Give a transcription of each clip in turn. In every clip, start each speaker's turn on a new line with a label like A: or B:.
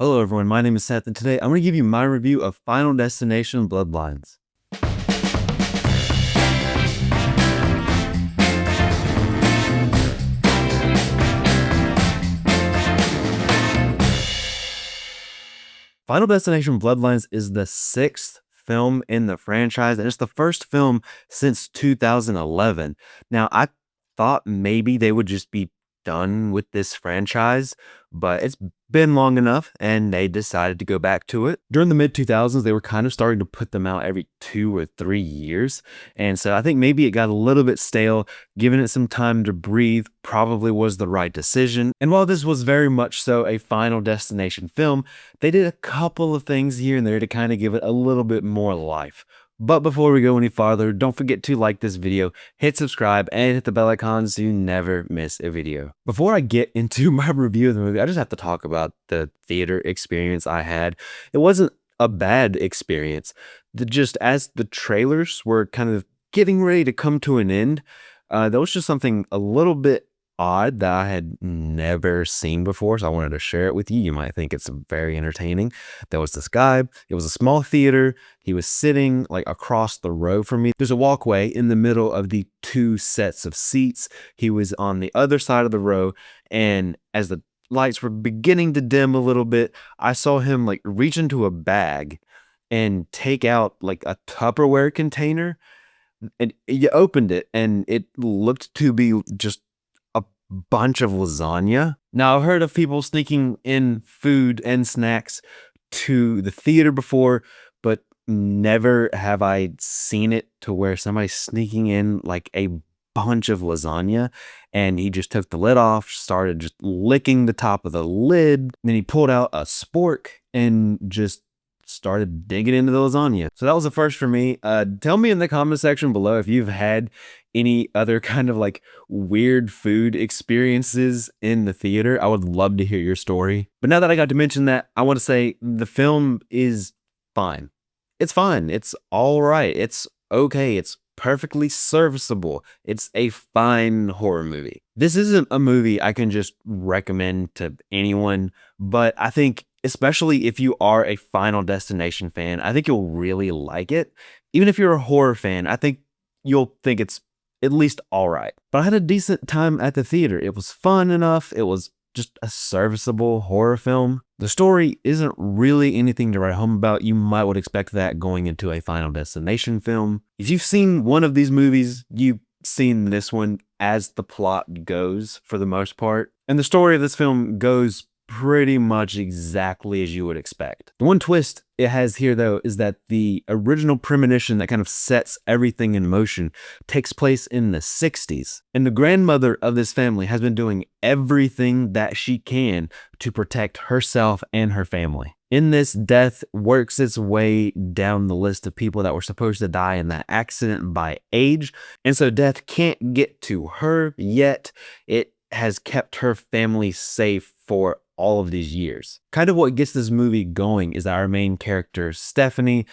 A: Hello everyone, my name is Seth, and today I'm going to give you my review of Final Destination Bloodlines. Final Destination Bloodlines is the sixth film in the franchise, and it's the first film since 2011. Now, I thought maybe they would just be done with this franchise, but it's been long enough and they decided to go back to it. During the mid 2000s, they were kind of starting to put them out every 2 or 3 years. And so I think maybe it got a little bit stale. Giving it some time to breathe probably was the right decision. And while this was very much so a Final Destination film, they did a couple of things here and there to kind of give it a little bit more life. But before we go any farther, don't forget to like this video, hit subscribe, and hit the bell icon so you never miss a video. Before I get into my review of the movie, I just have to talk about the theater experience I had. It wasn't a bad experience. Just as the trailers were kind of getting ready to come to an end, there was just something a little bit odd that I had never seen before, so I wanted to share it with you. You might think it's very entertaining. There was this guy. It was a small theater. He was sitting like across the row from me. There's a walkway in the middle of the two sets of seats. He was on the other side of the row, and as the lights were beginning to dim a little bit, I saw him like reach into a bag and take out like a Tupperware container, and you opened it and it looked to be just bunch of lasagna. Now, I've heard of people sneaking in food and snacks to the theater before, but never have I seen it to where somebody's sneaking in like a bunch of lasagna, and he just took the lid off, started just licking the top of the lid, then he pulled out a spork and just started digging into the lasagna. So that was the first for me. Tell me in the comment section below if you've had any other kind of like weird food experiences in the theater. I would love to hear your story. But now that I got to mention that, I want to say the film is fine. It's fine. It's all right. It's okay. It's perfectly serviceable. It's a fine horror movie. This isn't a movie I can just recommend to anyone, but I think especially if you are a Final Destination fan, I think you'll really like it. Even if you're a horror fan, I think you'll think it's at least all right. But I had a decent time at the theater. It was fun enough. It was just a serviceable horror film. The story isn't really anything to write home about. You might would expect that going into a Final Destination film. If you've seen one of these movies, you've seen this one as the plot goes for the most part. And the story of this film goes pretty much exactly as you would expect. The one twist it has here, though, is that the original premonition that kind of sets everything in motion takes place in the 60s. And the grandmother of this family has been doing everything that she can to protect herself and her family. In this, death works its way down the list of people that were supposed to die in that accident by age. And so death can't get to her yet. It has kept her family safe for all of these years. Kind of what gets this movie going is that our main character, Stephanie,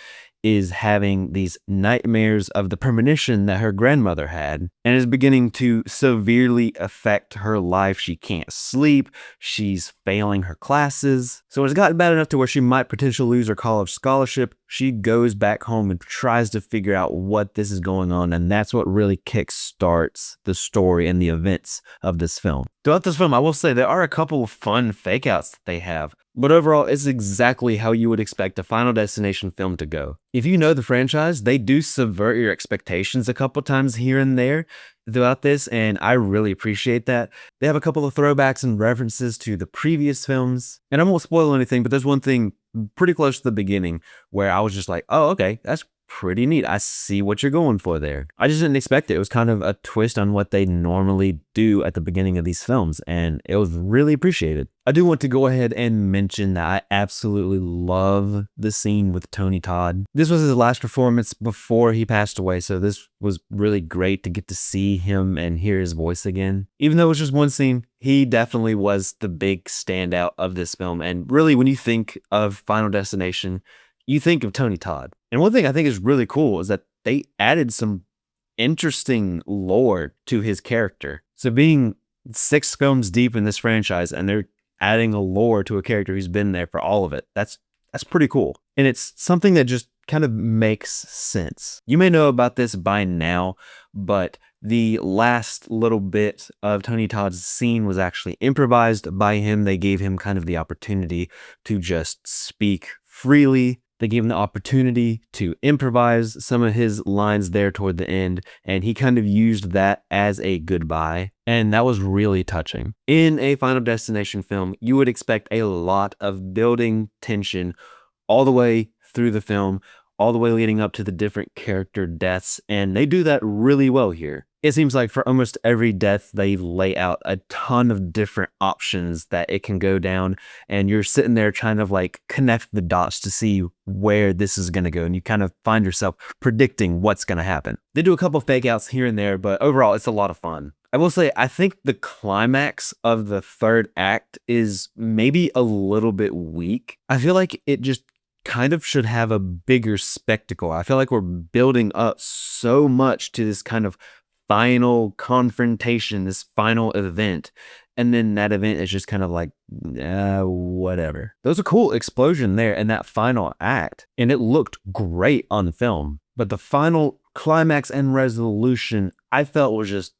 A: is having these nightmares of the premonition that her grandmother had, and is beginning to severely affect her life. She can't sleep. She's failing her classes. So it's gotten bad enough to where she might potentially lose her college scholarship. She goes back home and tries to figure out what this is going on, and that's what really kickstarts the story and the events of this film. Throughout this film, I will say there are a couple of fun fake outs that they have, but overall, it's exactly how you would expect a Final Destination film to go. If you know the franchise, they do subvert your expectations a couple times here and there throughout this, and I really appreciate that. They have a couple of throwbacks and references to the previous films, and I won't spoil anything, but there's one thing pretty close to the beginning where I was just like, oh, okay, that's pretty neat. I see what you're going for there. I just didn't expect it. It was kind of a twist on what they normally do at the beginning of these films, and it was really appreciated. I do want to go ahead and mention that I absolutely love the scene with Tony Todd. This was his last performance before he passed away, so this was really great to get to see him and hear his voice again. Even though it was just one scene, he definitely was the big standout of this film, and really when you think of Final Destination, you think of Tony Todd. And one thing I think is really cool is that they added some interesting lore to his character. So being 6 films deep in this franchise, and they're adding a lore to a character who's been there for all of it. That's pretty cool. And it's something that just kind of makes sense. You may know about this by now, but the last little bit of Tony Todd's scene was actually improvised by him. They gave him kind of the opportunity to just speak freely. They gave him the opportunity to improvise some of his lines there toward the end, and he kind of used that as a goodbye, and that was really touching. In a Final Destination film, you would expect a lot of building tension all the way through the film, all the way leading up to the different character deaths, and they do that really well here. It seems like for almost every death, they lay out a ton of different options that it can go down, and you're sitting there trying to like connect the dots to see where this is going to go, and you kind of find yourself predicting what's going to happen. They do a couple fake outs here and there, but overall, it's a lot of fun. I will say, I think the climax of the third act is maybe a little bit weak. I feel like it just kind of should have a bigger spectacle. I feel like we're building up so much to this kind of final confrontation, this final event, and then that event is just kind of like, whatever. There was a cool explosion there in that final act, and it looked great on film, but the final climax and resolution I felt was just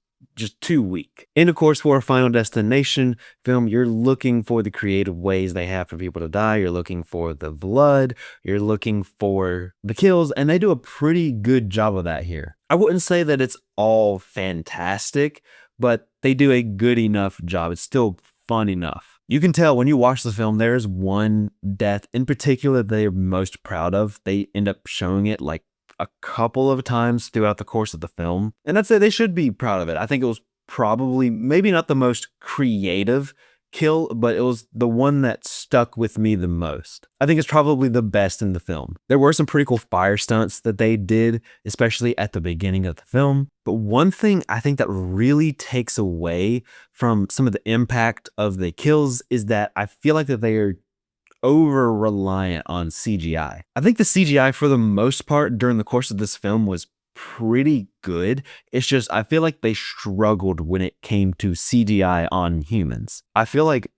A: too weak. And of course, for a Final Destination film, you're looking for the creative ways they have for people to die. You're looking for the blood. You're looking for the kills, and they do a pretty good job of that here. I wouldn't say that it's all fantastic, but they do a good enough job. It's still fun enough. You can tell when you watch the film, there's one death in particular they're most proud of. They end up showing it like a couple of times throughout the course of the film, and I'd say they should be proud of it. I think it was probably maybe not the most creative kill, but it was the one that stuck with me the most. I think it's probably the best in the film. There were some pretty cool fire stunts that they did, especially at the beginning of the film. But one thing I think that really takes away from some of the impact of the kills is that I feel like that they are over reliant on CGI. I think the CGI for the most part during the course of this film was pretty good. It's just I feel like they struggled when it came to CGI on humans. I feel like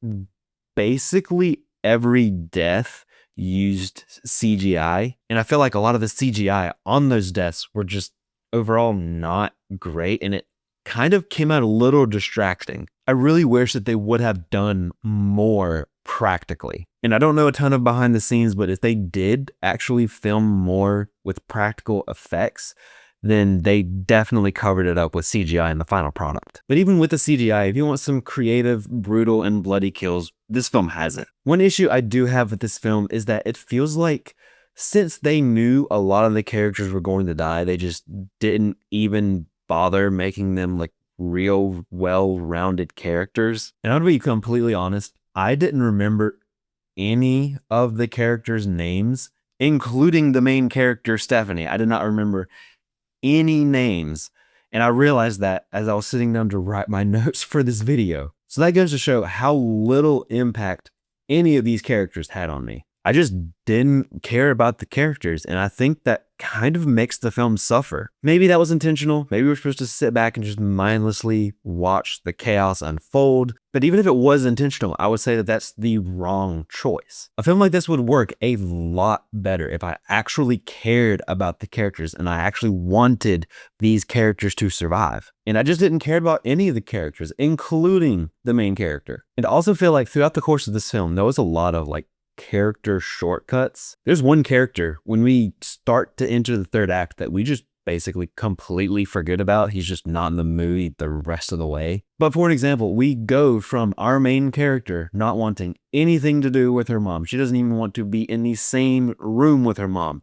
A: basically every death used CGI, and I feel like a lot of the CGI on those deaths were just overall not great, and it kind of came out a little distracting. I really wish that they would have done more practically. And I don't know a ton of behind the scenes, but if they did actually film more with practical effects, then they definitely covered it up with CGI in the final product. But even with the CGI, if you want some creative, brutal, and bloody kills, this film has it. One issue I do have with this film is that it feels like since they knew a lot of the characters were going to die, they just didn't even bother making them like real well-rounded characters. And I'll be completely honest, I didn't remember any of the characters' names, including the main character, Stephanie. I did not remember any names. And I realized that as I was sitting down to write my notes for this video. So that goes to show how little impact any of these characters had on me. I just didn't care about the characters, and I think that kind of makes the film suffer. Maybe that was intentional. Maybe we're supposed to sit back and just mindlessly watch the chaos unfold. But even if it was intentional, I would say that that's the wrong choice. A film like this would work a lot better if I actually cared about the characters and I actually wanted these characters to survive. And I just didn't care about any of the characters, including the main character. And I also feel like throughout the course of this film, there was a lot of like character shortcuts. There's one character when we start to enter the third act that we just basically completely forget about. He's just not in the movie the rest of the way. But for an example, we go from our main character not wanting anything to do with her mom. She doesn't even want to be in the same room with her mom.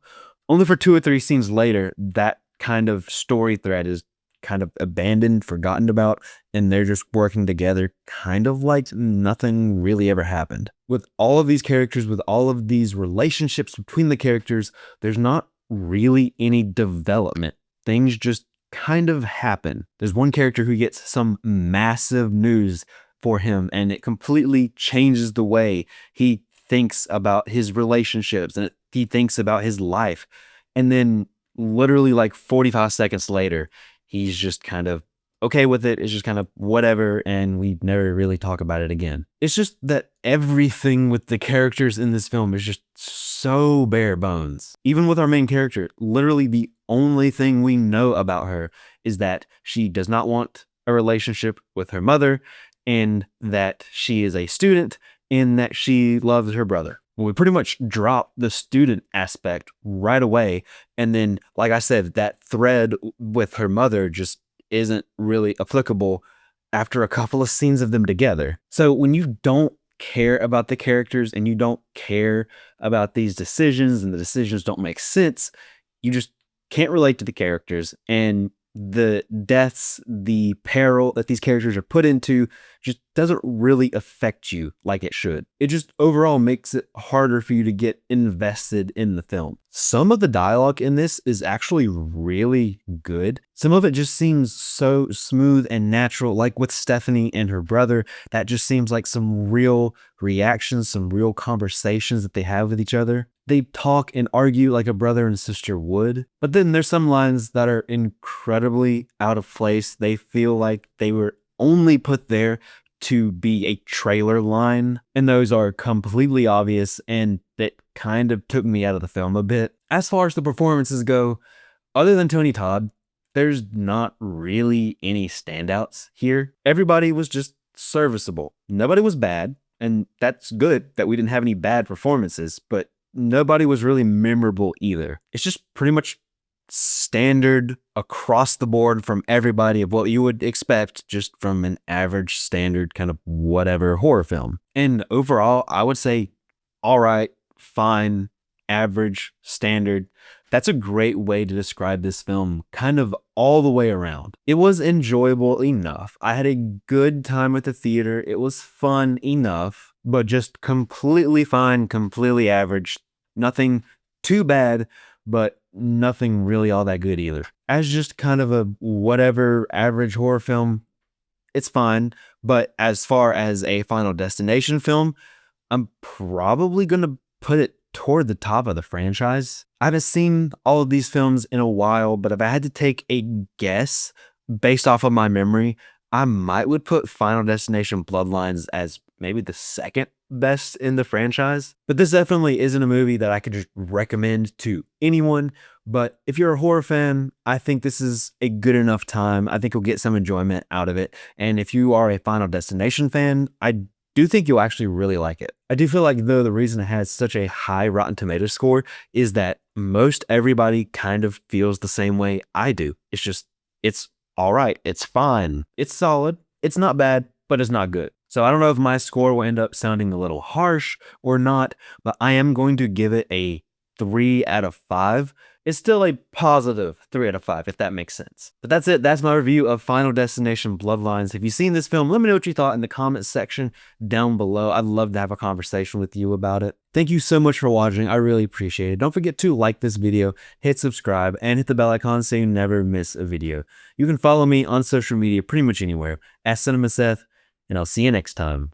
A: Only for 2 or 3 scenes later, that kind of story thread is kind of abandoned, forgotten about, and they're just working together kind of like nothing really ever happened. With all of these characters, with all of these relationships between the characters, there's not really any development. Things just kind of happen. There's one character who gets some massive news for him, and it completely changes the way he thinks about his relationships and he thinks about his life. And then literally like 45 seconds later, he's just kind of okay with it. It's just kind of whatever, and we never really talk about it again. It's just that everything with the characters in this film is just so bare bones. Even with our main character, literally the only thing we know about her is that she does not want a relationship with her mother, and that she is a student, and that she loves her brother. Well, we pretty much drop the student aspect right away. And then, like I said, that thread with her mother just isn't really applicable after a couple of scenes of them together. So when you don't care about the characters and you don't care about these decisions and the decisions don't make sense, you just can't relate to the characters, and the deaths, the peril that these characters are put into just doesn't really affect you like it should. It just overall makes it harder for you to get invested in the film. Some of the dialogue in this is actually really good. Some of it just seems so smooth and natural, like with Stephanie and her brother. That just seems like some real reactions, some real conversations that they have with each other. They talk and argue like a brother and sister would. But then there's some lines that are incredibly out of place. They feel like they were only put there to be a trailer line, and those are completely obvious, and that kind of took me out of the film a bit. As far as the performances go, other than Tony Todd, there's not really any standouts here. Everybody was just serviceable. Nobody was bad, and that's good that we didn't have any bad performances, but nobody was really memorable either. It's just pretty much standard across the board from everybody of what you would expect just from an average standard kind of whatever horror film. And overall, I would say all right, fine, average, standard. That's a great way to describe this film kind of all the way around. It was enjoyable enough. I had a good time at the theater. It was fun enough, but just completely fine, completely average. Nothing too bad, but nothing really all that good either. As just kind of a whatever average horror film, it's fine. But as far as a Final Destination film, I'm probably going to put it toward the top of the franchise. I haven't seen all of these films in a while, but if I had to take a guess based off of my memory, I might would put Final Destination Bloodlines as maybe the second best in the franchise. But this definitely isn't a movie that I could just recommend to anyone. But if you're a horror fan, I think this is a good enough time. I think you'll get some enjoyment out of it. And if you are a Final Destination fan, I do think you'll actually really like it. I do feel like, though, the reason it has such a high Rotten Tomatoes score is that most everybody kind of feels the same way I do. It's just, it's all right. It's fine. It's solid. It's not bad, but it's not good. So I don't know if my score will end up sounding a little harsh or not, but I am going to give it a 3 out of 5. It's still a positive 3 out of 5, if that makes sense. But that's it. That's my review of Final Destination Bloodlines. If you've seen this film, let me know what you thought in the comments section down below. I'd love to have a conversation with you about it. Thank you so much for watching. I really appreciate it. Don't forget to like this video, hit subscribe, and hit the bell icon so you never miss a video. You can follow me on social media pretty much anywhere at CinemaSeth, and I'll see you next time.